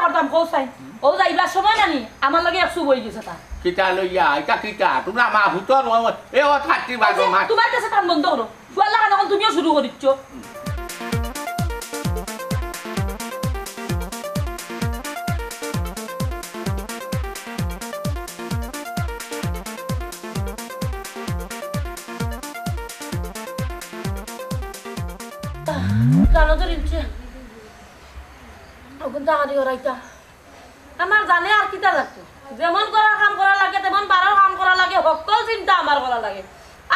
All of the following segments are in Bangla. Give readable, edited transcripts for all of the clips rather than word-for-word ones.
করতাম কোসাই ও যাইবার সময় নানি আমার লাগে একশো বই গেছে তা কিতা লইয়া এটা কিতা তোমরা মা ভূতর এ ও থাকতি বাজো মা তোমার কাছে কাম বন্ধ করো ফুয়ার লাগা যখন তুমিও শুরু করিচ্ছ জানো তো রিমছে ওখান টাকা দিয়ে ওরাইতা আমার জানে আর কিতা লাগতো যেমন করার কাম করা লাগে তেমন বারোর কাম করা লাগে সকল চিন্তা আমার করা লাগে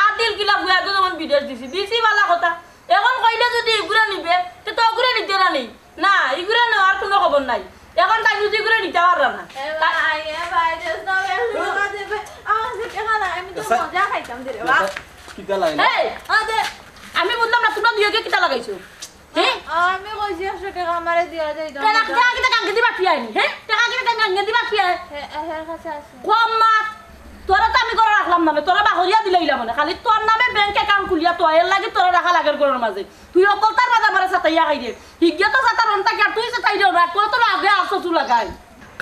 আদিল কিলা বুয়াকে যেমন বিদেশ দিছি বালা কথা এখন কইলে যদি এগুলো নিবে তো ওগুলো নিতে না নেই না এগুলো নেওয়ার কোনো খবর নাই এখন তাই যদি এগুলো নিতে পারবে না আমি বললাম না তোমরা দুইকে কিতা লাগাইছো আমি কইছি 100 টাকা আমারে দিয়া যাই দাও টাকা কিতা কাঙ্গে দিবা ফিয়াইনি হ্যাঁ টাকা কিতা কাঙ্গে দিবা ফিয়াই এর কাছে আছে কম মাত তোরা তো আমি করে রাখলাম না তোরা বাহরিয়া দিলাইলা মানে খালি তোর নামে ব্যাংক অ্যাকাউন্ট খুলিয়া তো এর লাগি তোরা রাখা লাগের করার মাঝে তুই অকল তার মাঝে আমারে সাতাইয়া খাই দে হিগিয়া তো সাতার অন্তা কি আর তুই সাতাই দেও না তোর তো আগে আসো চু লাগাই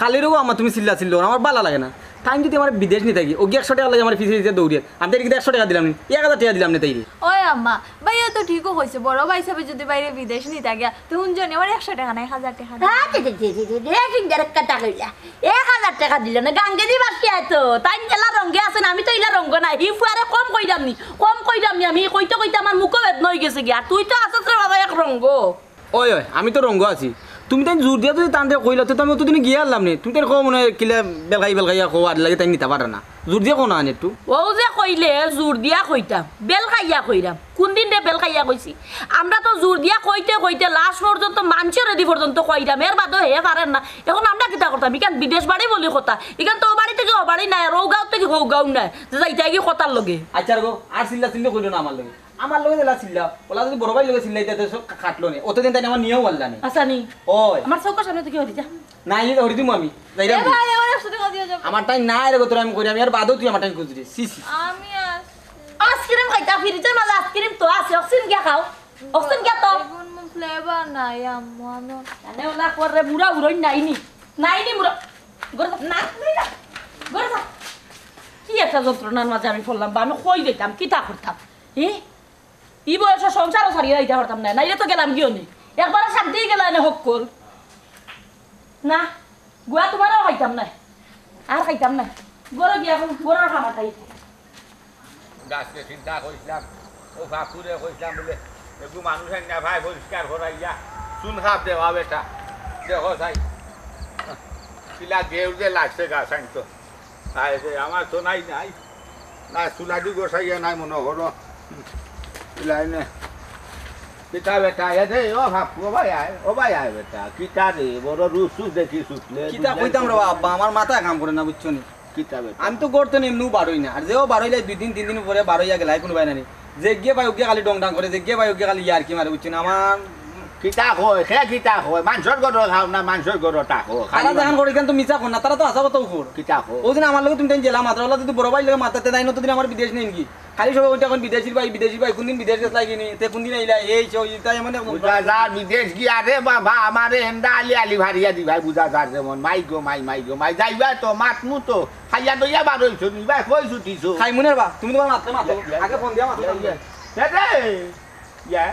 খালি রোগো আমার তুমি চিল্লা চিল্লো আমার ভালো লাগে না টাইম যদি আমার বিদেশ নিয়ে থাকি ওকে 100 টাকা লাগে আমার ফিসে দিতে দৌড়িয়ে আমি কিন্তু 100 টাকা দিলাম 1000 টাকা দিলাম না তাই ওই আম্মা ভাইয়া তো ঠিকও কইছে বড় ভাই হিসাবে যদি বাইরে বিদেশ নি থাকে তখন জানি আমার 100 টাকা নাই 1000 টাকা টাকা 1000 টাকা দিল না গাঙ্গে দিবা কি তো তাই জেলা রঙে আছে না আমি তো ইলা রঙ না হি ফুয়ারে কম কইরাম নি আমি কইতে আমার মুখ বেদন হই গেছে কি আর তুই তো আসছ রে বাবা এক রঙ ওই আমি তো রঙ আছি তুমি তাই জোর দিয়া যদি টান দিয়ে কইলা তো আমি অতদিন গিয়ে আনলাম নি তুমি তার কো মনে কিলা বেলগাইয়া কো আর লাগে তাই নিতে পারে না জোর দিয়া কোনা আনে একটু ও যে কইলে জোর দিয়া কইতাম বেলগাইয়া কইরাম কোন দিন রে বেলগাইয়া কইছি আমরা তো জোর দিয়া কইতে লাস্ট পর্যন্ত মানছে রেডি পর্যন্ত কইরাম এর বাদও হে পারেন না এখন আমরা কিতা করতাম ইকান বিদেশ বাড়ি বলি কথা ইকান তো বাড়ি থেকে ও বাড়ি নাই রৌগাঁও থেকে হৌগাঁও নাই যে যাইতা কি কথার লগে আচ্ছা গো আর চিল্লা চিল্লি কইলো না আমার লগে দিলা চিল্লা ওলা যদি বড় ভাই লগে চিল্লাইতে সব কাটলো নি অতদিন তাই আমার নিয়েও বললা নি আচ্ছা নি ওই আমার চৌকার সামনে থেকে হরি যা না ইয়ে হরি দিমু আমি যাইরাম ভাই আমার 100 টাকা দিয়া যাবে আমার টাইম নাই রে গো তোর আমি করি আমি আর বাদও তুই আমার টাইম খুঁজরি সিসি আমি আইসক্রিম খাইতা ফ্রিজের মাঝে আইসক্রিম তো আছে অক্সিজেন গিয়া খাও অক্সিজেন গিয়া তো কোন ফ্লেভার নাই আম্মু আমি জানে ওলা করে বুড়া উড়ই নাইনি বুড়া গরে না গরে যা কি একটা যন্ত্রণার মাঝে আমি পড়লাম বা আমি কই দিতাম কিতা করতাম ই বয়সে সংসারও ছাড়িয়ে দিতে পারতাম না নাইলে তো গেলাম গিয়ে নি একবারে শান্তি গেল এনে হক কর না গুয়া তোমারও খাইতাম না আর খাইতাম না গরো গিয়া গরোর খাবার খাই গাছকে চিন্তা কইছিলাম ও ফাকুরে কইছিলাম বলে একটু মানুষ না ভাই পরিষ্কার করাইয়া চুন খাপ দেওয়া বেটা দেখো সাই কিলা গেউ যে লাগছে গাছ আনতো আমার তো নাই না চুলাদি গোসাইয়া নাই মনে হলো লাইনে কিতা বেটা এদে ও ফাকু ও ভাই আয় বেটা কিতা রে বড় রুসু দেখি সুতলে কিতা কইতাম রে আব্বা আমার মাথা কাম করে না বুঝছো নি কিতা বেটা আমি তো করতে নি নু বারোই না আর যেও বারোইলে 2 দিন 3 দিন পরে বারোইয়া গেলাই কোনো বাইনা নি যে গিয়ে ভাই ওকে খালি ডং ডাং করে যে গিয়ে ভাই ওকে খালি ইয়ার কি মারে বুঝছো না আমার কিতা কয় সে কিতা কয় মাংসর গড় খাও না মাংসর গড় টাকো তারা দেখান করে কিন্তু মিছা কোন না তারা তো আশা কত উপর কিতা কয় ওদিন আমার লগে তুমি জেলা মাত্র হলো যদি বড় ভাই লগে মাতাতে দেয় না তো দিন আমার বিদেশ নেই কি খালি সবাই ওইটা এখন বিদেশি ভাই কোন দিন বিদেশ গেছ লাগি নি তে কোন দিন আইলা এই তাই মানে বুঝা যা বিদেশ গিয়া রে বাবা আমারে হেন্দা আলি ভারিয়া দি ভাই বুঝা যা যেমন মাই গো মাই যাইবা তো মাতমু তো খাইয়া দইয়া বার হইছো নি ভাই কই ছুটিছো খাই মনের বা তুমি তোমার মাত্র মাত্র আগে ফোন দিয়া মাত্র রে ইয়া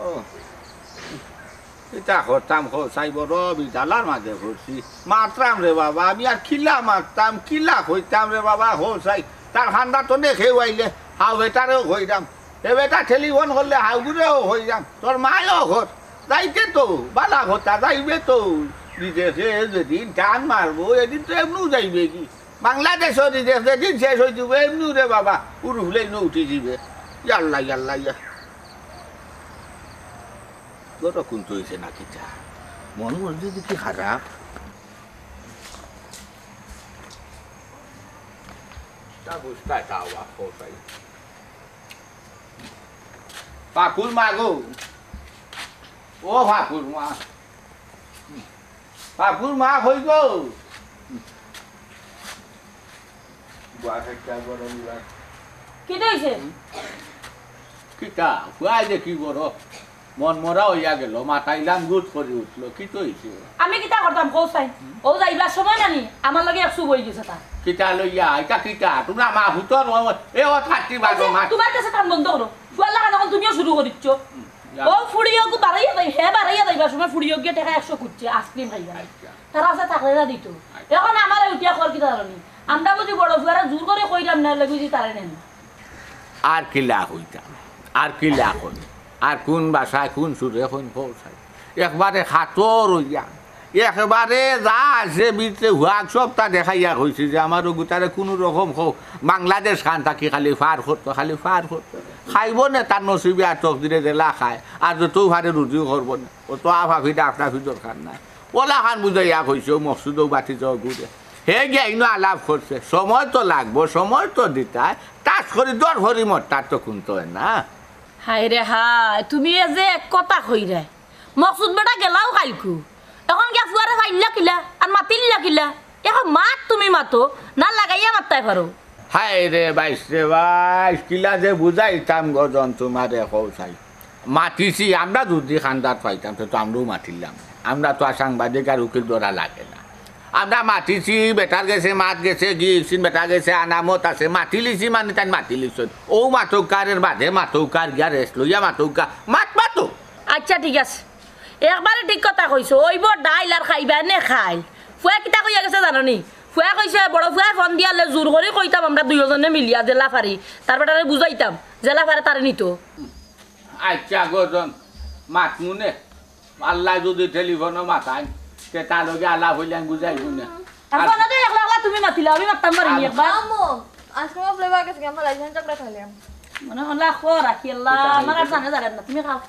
ও এটা করতাম সাই বড় বিদ্যালয়ের মাঝে করছি মারতাম রে বাবা আমি আর কিলা মারতাম কিলা হইতাম রে বাবা সাই তার হান্ডা তো দেখে আইলে হাও বেটারেও হইতাম এ বেটা টেলিফোন করলে হাউগুরেও হইতাম তোর মায়ও ঘর যাইতে তো বালা ঘটা যাইবে তো বিদেশে যেদিন টান মারবো এদিন তো এমনিও যাইবে কি বাংলাদেশও বিদেশ যেদিন শেষ হয়ে যাবে এমনিও রে বাবা উড়ুলেই ন উঠে যাবে ইয়াল্লা ইয়া তোর কিন্তু হয়েছে না কিটা মন মধ্যে কি খারাপ ফাকুর মা গো ও ফাকুর মা হই গো কি হইছে কিটা খুয়াই দেখি বড় মন মরা হইয়া গেল মাথাইলাম গুট করে উঠলো কি তো হয়েছে আমি কিতা করতাম কৌ চাই ও যাইবার সময় নানি আমার লগে একশো বই গেছে তা কিতা লইয়া এটা কিতা তোমরা মা ভূতর এ ও থাকতে পারবো মা তোমার কাছে কাম বন্ধ করো ফুয়ার লাগা তখন তুমিও শুরু করিচ্ছ ও ফুড়িও বাড়াইয়া দেয় হে বাড়াইয়া যাইবার সময় ফুড়িও গিয়ে টাকা 100 খুঁজছে আইসক্রিম খাইবা তারা আছে থাকলে না দিত এখন আমার উঠিয়া কর কি জানি আমরা বুঝি বড় ফুয়ারা জোর করে কইলাম না বুঝি তারে নেন আর কিলা হইতাম আর কিলা করি আর কোন বাসায় কোন সুরে কোন পৌঁছায় একবারে খাতর হইয়া একেবারে যা আছে বিতে হুয়াক সব তা দেখাইয়া হয়েছে যে আমার গোটারে কোনো রকম হোক বাংলাদেশ খান থাকি খালি ফার করতো খাইব না তার নসিবে আর চোখ দিলে জেলা খায় আর যত ভারে রুজিও করবো না ও তো আভাফি ডাক্তাফি দরকার নাই ওলা খান বুঝাইয়া কইছে মকসুদও বাতি যাও ঘুরে হে গিয়ে ইনো আলাপ করছে সময় তো লাগবো সময় তো দিতায় তাস করি দর ভরি মর তার তো খুনতো না হাই রে হাই তুমি এ যে এক কথা কই রে মকসুদ বেটা গেলাও কালকু এখন গিয়া ফুয়ারে ফাইল্লা কিলা আর মাতিল্লা কিলা এখন মাত তুমি মাতো না লাগাইয়া মারতাই পারো হায় রে বাইশ রে বাইশ কিলা যে বুঝাইতাম গজন তোমারে কৌশাই মাতিছি আমরা যদি খান্দার পাইতাম তো আমরাও মাতিলাম আমরা তো আর সাংবাদিক আর উকিল ধরা লাগে না আমরা মাতিছি বেটার গেছে মাত গেছে গিয়েছিন বেটা গেছে আনামত আছে মাতিলিছি মানে তাই মাতিলিছ ও মাতৌকারের বাদে মাতৌকার গিয়া রেস্ট লইয়া মাতৌকা মাতো আচ্ছা ঠিক আছে একবারে ঠিক কথা কইছো ওইব ডাইল আর খাইবা নে খাই ফুয়া কিতা কইয়া গেছে জাননি ফুয়া কইছে বড় ফুয়া ফোন দিয়ালে জোর করে কইতাম আমরা দুইজনে মিলিয়া জেলা ফারি তার বেটারে বুঝাইতাম জেলা ফারে তারে নিত আচ্ছা গজন মাতমুনে আল্লাহ যদি টেলিফোনও মাতায় তে তার লগে আলাপ হইলে আমি বুঝাইব না এখন তো একলা একলা তুমি মাতিলা আমি মারতাম পারিনি একবার আম্মু আজকে আমার ফ্লেভার কাছে আমরা লাইসেন্স চকলেট খাইলাম মানে হলা খো রাখি আল্লাহ আমার আর জানে জানেন না তুমি খাও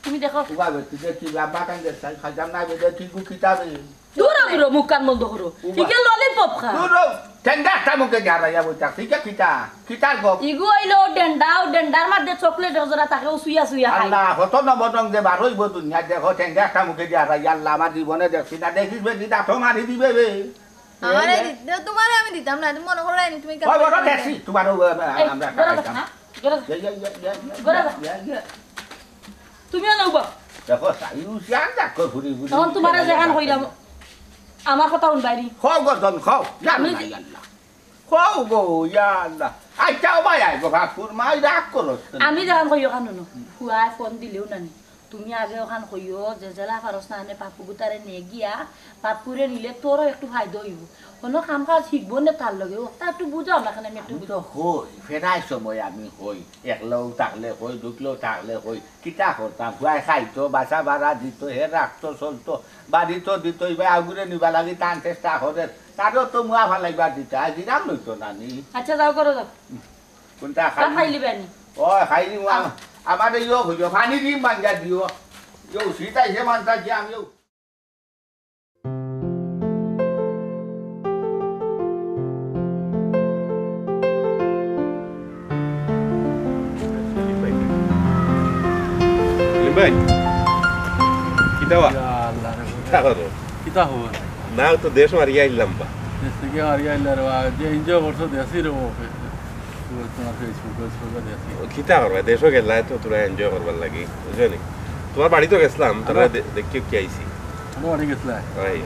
তুমি দেখো উবা বেটি দেখি বাবা কান দে সাই খাজাম না বেদে কি কু কিতাবে দূর দূর মুখ কান বন্ধ করো ইকে ললিপপ খা দূর টেন্ডা তামুকে যারা যাবো তা ঠিক কিতা গো ইগু আইলো ডেন্ডার মধ্যে চকলেট জরা তাকে সুইয়া সুইয়া খাই আল্লাহ কত নবদং যে বার হইব দুনিয়া দেখো টেন্ডা তামুকে যারা আল্লাহ আমার জীবনে দেখছি না দেখিস বে দিদা তো মারি দিবে বে আমারে দিতে তোমারে আমি দিতাম না তুমি মনে করো না তুমি ওই বড় দেখছি তোমার আমরা খাইতাম তুমিও নৌবা দেখো সাই উসিয়ান দেখো ঘুরি ঘুরি তখন তোমার যেখান কইলাম আমার কথা শুনবাইনি খাও গজন খাও আল্লাহ খাও গো ইয়া আল্লাহ আচ্ছা ভাই আইব কাকুর মাই রাগ করো আমি যেখান কইও কানো ফুয়াই ফোন দিলেও নানি তুমি আগে ওখান কইও যে জেলা ফারস না আনে পাপু গুতারে নিয়ে গিয়া পাপুরে নিলে তোরও একটু ফায়দা হইব কোনো কাম কাজ শিখবো না তার লগে তা একটু বুঝাও না আমি একটু তো হই ফেরাই সময় আমি হই একলেও থাকলে হই দুকলেও থাকলে হই কিতা করতাম খুয়াই খাইতো বাসা ভাড়া দিত হে রাখতো চলতো বাড়িতো দিত এবার আগুরে নিবা লাগি টান চেষ্টা করে তারও তো মুয়া ভাল লাগবার দিতে আজিরাম লইতো নানি আচ্ছা যাও করো যাও কোনটা খাইলি বেনি ও খাইলি আমার ইয়ে হইল পানি দিম বাঞ্জা দিও ইউ সিটাইছে মানতা কি আমি ভাই কিতাবা Allah তাহলে kita ho না তো দেশ মারিয়া আইলাম বা desde María la je enjoy por eso de así ro তোমার ফেসবুক দেখি কিতা করবা দেশও গেলা তো তোরা এনজয় করবার লাগি বুঝলি তোমার বাড়ি তো গেছিলাম তারা দেখি কি আইছি আমরা অনেক গেছলা আই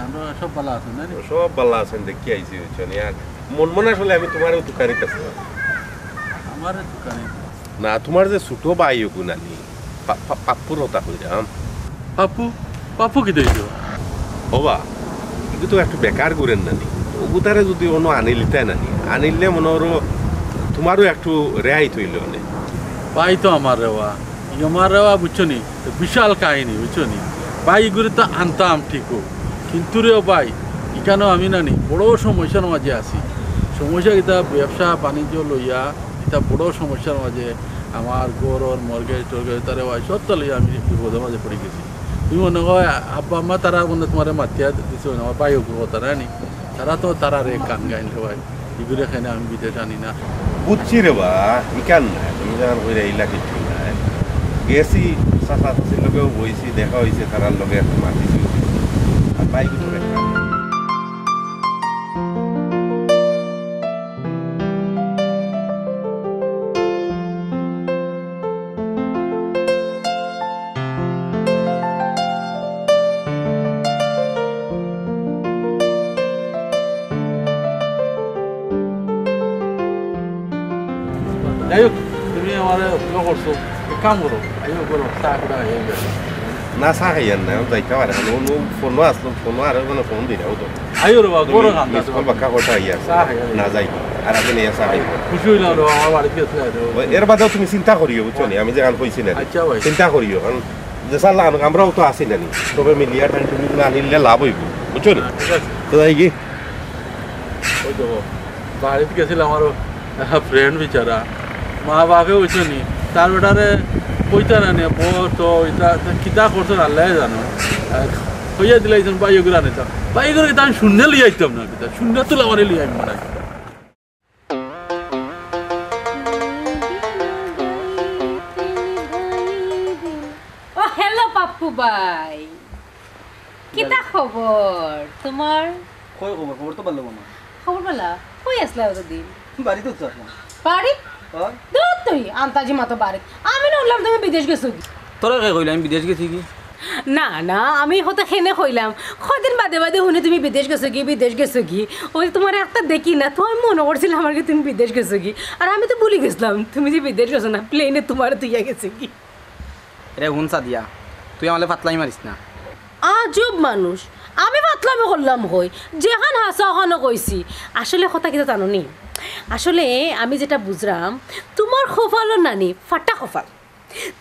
আমরা সব ভালো আছেন না সব ভালো আছেন দেখি আইছি বুঝলি আর মন আসলে আমি তোমারও তুকারি পেছিলাম আমার দোকানে না তোমার যে ছোট ভাই গুনানি পাপ্পুর হতা হয়ে যাম পাপু কি দেখছো হবা কিন্তু তো একটু বেকার করেন নানি ওগুতারে যদি অন্য আনিলিতাই নানি আনিলে মনে হলো তোমারও একটু রেহাই তৈল মানে ভাই তো আমার রেওয়া বুঝছো নি বিশাল কাহিনী বুঝছো নি ভাই এগুলো তো আনতাম ঠিকও কিন্তু রে ভাই এখানেও আমি নানি বড় সমস্যার মাঝে আছি সমস্যা এটা ব্যবসা বাণিজ্য লইয়া এটা বড় সমস্যার মাঝে আমার গরর মর্গেজ টর্গেজ তারে ভাই সত্য লইয়া আমি বিপদের মাঝে পড়ে গেছি তুমি মনে হয় আব্বা আম্মা তারা মনে তোমার মাতিয়া দিছো না আমার ভাইও তারা নি তারা তো তারা রে গান গাইন রে ভাই এগুলো এখানে আমি বিদেশ আনি না বুঝছি রে বা ইকান না তুমি যখন কইরা ইলা কিছু না গেছি চাচা চাচির লগেও বইছি দেখা হয়েছে তারার লগে একটা মাতিছি আর বাইক উঠে করছো এক কাম করো আইও করো চা করে আইও না চা খাইয়ান না যাইতে পারে ফোনও আসলো ফোনও আর কোনো ফোন দিলেও তো আইও রে বাবা করো কাম মিস কল বাক্কা কথা আইয়া চা খাইয়া না যাই আর আপনি নিয়ে চা খাইব খুশি হইলাম রে আমার বাড়িতে গেছে এর বাদেও তুমি চিন্তা করিও বুঝছো নি আমি যে গান কইছি না আচ্ছা ভাই চিন্তা করিও কারণ যে সাল্লা আমরাও তো আসি না তবে মিলিয়া টাইম তুমি না নিলে লাভ হইব বুঝছো নি ঠিক আছে তো যাই কি ওই তো বাড়িতে গেছিলাম আমারও ফ্রেন্ড বিচারা মা বাপে হইছো নি তার বেটারে কইতা না নে তো এটা কিতা করছো আল্লাহ জানো হইয়া দিলাইছেন বাইয়ে গুলা নিতাম বাইয়ে গুলো আমি শূন্য লিয়ে আইতাম না কিতা শূন্য তুলে আমার লিয়ে আমি মনে হয় ও হ্যালো পাপ্পু ভাই কিতা খবর তোমার কই খবর খবর তো ভালো মামা খবর বলা কই আসলা ওদিন বাড়িতে তো আসলাম বাড়ি হয় দূর তুই আন্তাজি মাতো বাড়ি আমি না বললাম তুমি বিদেশ গেছো কি তোরা কে কইলা আমি বিদেশ গেছি কি না না আমি হতে খেনে কইলাম কদিন বাদে বাদে শুনে তুমি বিদেশ গেছো কি বিদেশ গেছো কি ওই তোমার একটা দেখি না তো আমি মনে করছিলাম আমার কি তুমি বিদেশ গেছো কি আর আমি তো ভুলে গেছিলাম তুমি যে বিদেশ গেছো না প্লেনে তোমার তুইয়া গেছে কি রে হুন সাদিয়া তুই আমালে পাতলাই মারিস না আজব মানুষ আমি পাতলামি করলাম হই যেখান হাসা ওখানে কইছি আসলে কথা কিন্তু জানো নি আসলে আমি যেটা বুঝলাম তোমার খোফালো নানি ফাটা খোফাল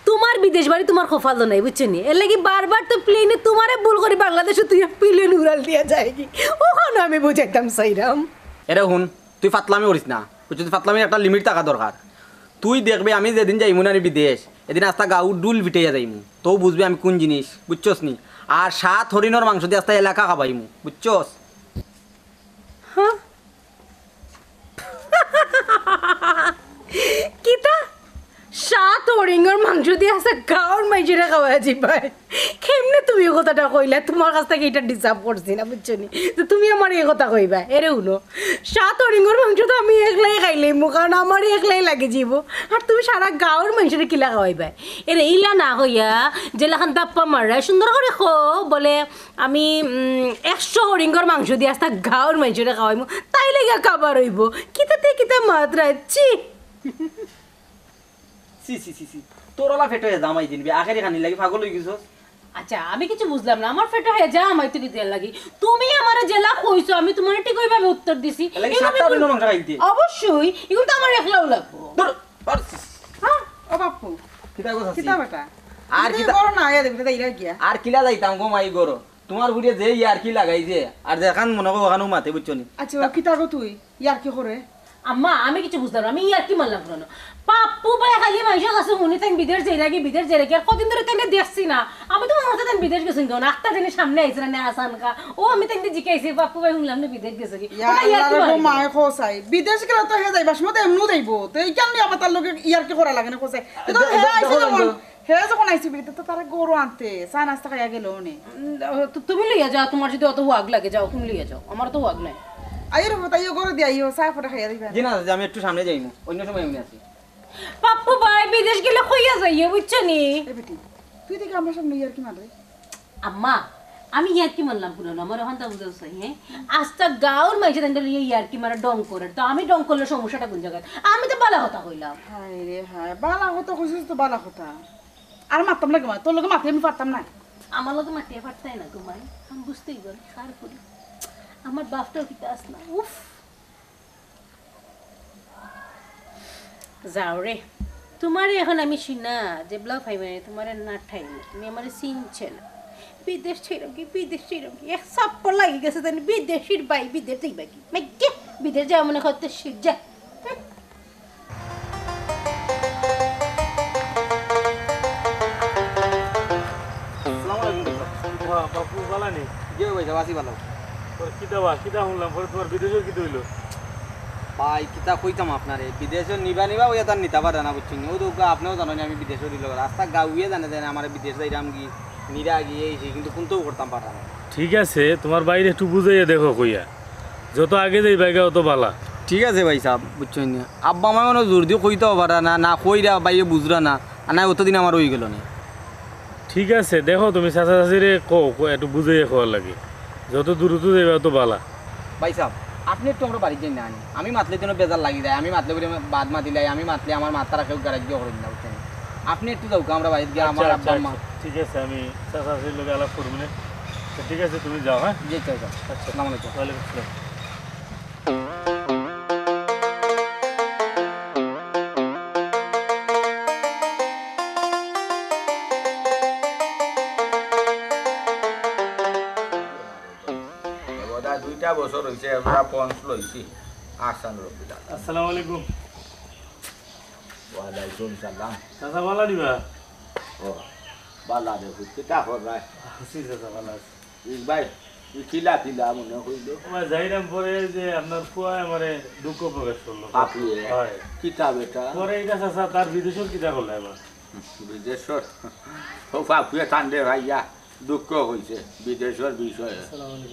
তোমার বিদেশ বাড়ি তোমার খোফালো নাই বুঝছো নি এর লাগি বারবার তো প্লেনে তোমারে ভুল করে বাংলাদেশে তুই প্লেন উড়াল দিয়া যায় কি ওখানে আমি বুঝাইতাম সাইরাম এরে হুন তুই ফাতলামি করিস না বুঝছো ফাতলামির একটা লিমিট থাকা দরকার তুই দেখবে আমি যেদিন যাইমু না বিদেশ এদিন আস্তা গাউ ডুল পিটাইয়া যাইমু তো বুঝবি আমি কোন জিনিস বুঝছস নি আর 7 হরিণর মাংস দিয়ে আস্তা এলাকা খাবাইমু বুঝছস হ্যাঁ কিতা 7 হরিণের মাংস দিয়ে আছে গাঁর মাইজেরা খাওয়া ভাই কেমনে তুমি এই কথাটা কইলা তোমার কাছ থেকে এটা ডিসার্ভ করছি না বুঝছো নি তো তুমি আমার এই কথা কইবা এরে শুনো 7 হরিণের মাংস তো আমি একলাই খাইলাম কারণ আমার একলাই লাগে যাব আর তুমি সারা গাঁর মাংসরে কিলা খাওয়াইবা এরে ইলা না হইয়া জেলাখান তাপ্পা মারা সুন্দর করে খো বলে আমি 100 হরিণের মাংস দিয়ে আসতা গাঁর মাংসরে খাওয়াইমু তাই লেগে খাবার হইব কিতাতে কিতা মাত্রা চি সি সি সি সি তোরলা ফেটো হয়ে জামাই দিনবি আখেরি খানি লাগি পাগল হই গেছস আচ্ছা আমি কিছু বুঝলাম না আমার ফেটা হয়ে যা আমার তো দিতে লাগি তুমি আমার জেলা কইছো আমি তোমার ঠিক ওইভাবে উত্তর দিছি লাগি 7টা হরিণর মাংস খাইতে অবশ্যই এগুলো তো আমার একলাও লাগবো দূর হ্যাঁ ও বাপু কিতা কথা কিতা বেটা আর কিতা বড় না আয়া দেখতে তাইরা গিয়া আর কিলা যাইতাম গো মাই গরো তোমার বুড়িয়ে যে ইয়ার কি লাগাইছে আর যেখান মনে করো ওখানেও মাতে বুঝছো নি আচ্ছা ও কিতা গো তুই ইয়ার কি করে আম্মা আমি কিছু বুঝলাম না আমি ইয়ার কি মানলাম না পাপ্পু ভাই খালি মানুষের কাছে শুনি তাই বিদেশ যাই রাখি বিদেশ যাই রাখি আর কদিন ধরে তাই দেখছি না আমি তো মনে হচ্ছে তাই বিদেশ গেছেন কেন একটা দিনের সামনে আইছে না আসান কা ও আমি তাই জিজ্ঞাসি পাপ্পু ভাই শুনলাম না বিদেশ গেছে কি ইয়ার মায় খোসাই বিদেশ গেলে তো হে যাইবাস মতে এমনু যাইব তো এই কেন আবার তার লগে ইয়ার কি করা লাগে না খোসাই তো হে আইছে যখন হে যখন আইছে বিদেশ তো তারা গরু আনতে চা নাস্তা খাইয়া গেল নে তুমি লইয়া যাও তোমার যদি অত ওয়াগ লাগে যাও তুমি লইয়া যাও আমার তো ওয়াগ নাই আইরো তাইও গরু দি আইও চা ফটা খাইয়া দিবা জি না আমি একটু সামনে যাইমু অন্য সময় এমনি আছি পাপ্পু ভাই বিদেশ গেলে কইয়া যাইও বুঝছো নি এ বেটি তুই দেখি আমার সামনে ইয়ার কি মারে আম্মা আমি ইয়ার কি মানলাম পুরো আমার ওখান থেকে বুঝতে চাই হ্যাঁ আজটা গাঁর মাইছে তাই ইয়ার কি মারা ডং করে তো আমি ডং করলে সমস্যাটা কোন জায়গায় আমি তো বালা কথা কইলাম হায় রে হায় বালা কথা কইছিস তো বালা কথা আর মারতাম না কেমন তোর লগে মারতে আমি পারতাম না আমার লোক মাটিয়ে পারতাই না ঘুমাই আমি বুঝতেই পারি কার করি আমার বাপটাও কিতা আস না উফ যাও রে তোমারে এখন আমি শুনা যে ব্লগ ফাইভে তোমার না ঠাই তুমি আমার চিনছে না বিদেশ ছিল কি বিদেশ ছিল কি এক সাপ্প লাগি গেছে তাই বিদেশির বাই বিদেশ দেখবা কি মেকে বিদেশ যাওয়া মনে করতে শিখ যা বাপু বালানি কে ভাই যাবাসি ভালো তোর কিতা শুনলাম পরে তোমার বিদেশে কি হইলো ভাই কিতা কইতাম আপনারে বিদেশে নিবা নিবা ওই তার নিতা পারে না বুঝছেন ও তো আপনিও জানেন আমি বিদেশে দিল রাস্তা গাউয়ে জানে দেন আমার বিদেশ যাইরাম কি নিরা গিয়ে এই কিন্তু কোনটাও করতাম পারতাম না ঠিক আছে তোমার বাইরে একটু বুঝাইয়া দেখো কইয়া যত আগে যাই বাইকে অত বালা ঠিক আছে ভাই সাহেব বুঝছেন আব্বা আমার কোনো জোর দিয়ে কইতেও পারা না না কইরা বাইরে বুঝরা না আর না অতদিন আমার হয়ে গেল না ঠিক আছে দেখো তুমি চাচা চাচিরে কো একটু বুঝাইয়া খাওয়ার লাগে যত দ্রুত যাইবা অত বালা ভাই সাহেব আপনি একটু আমরা বাড়িতে না আনি আমি মাতলে যেন বেজার লাগি যায় আমি মাতলে বলে বাদ মাতিলাই আমি মাতলে আমার মাথারা কেউ গ্রাহ্য করেন না বুঝছেন আপনি একটু যাও আমরা বাড়িতে গিয়ে আমার আচ্ছা, আব্বা আচ্ছা, মা ঠিক আছে আমি চাচাচির লোক আলাপ করবো না ঠিক আছে তুমি যাও হ্যাঁ জি চাচা আচ্ছা আসসালামু আলাইকুম ওয়ালাইকুম আসসালাম বোধহয় 2টা বছর হয়েছে আমরা পঞ্চ লইছি আসান রবিদা আসসালামু আলাইকুম ওয়ালাইকুম সালাম চাচা ভালো নিবা ও বালা রে কিতা করাই আছি চাচা ভালো আছি ভাই কিলা কিলা মনে হইল আমার যাইরাম পরে যে আপনার ফুয়া আমারে দুঃখ প্রকাশ করলো আপনি হয় কিতা বেটা পরে এটা চাচা তার বিদেশের কিতা করলো এবার বিদেশর সোফা ফুয়ে টানলে ভাইয়া দুঃখ হয়েছে বিদেশের বিষয়ে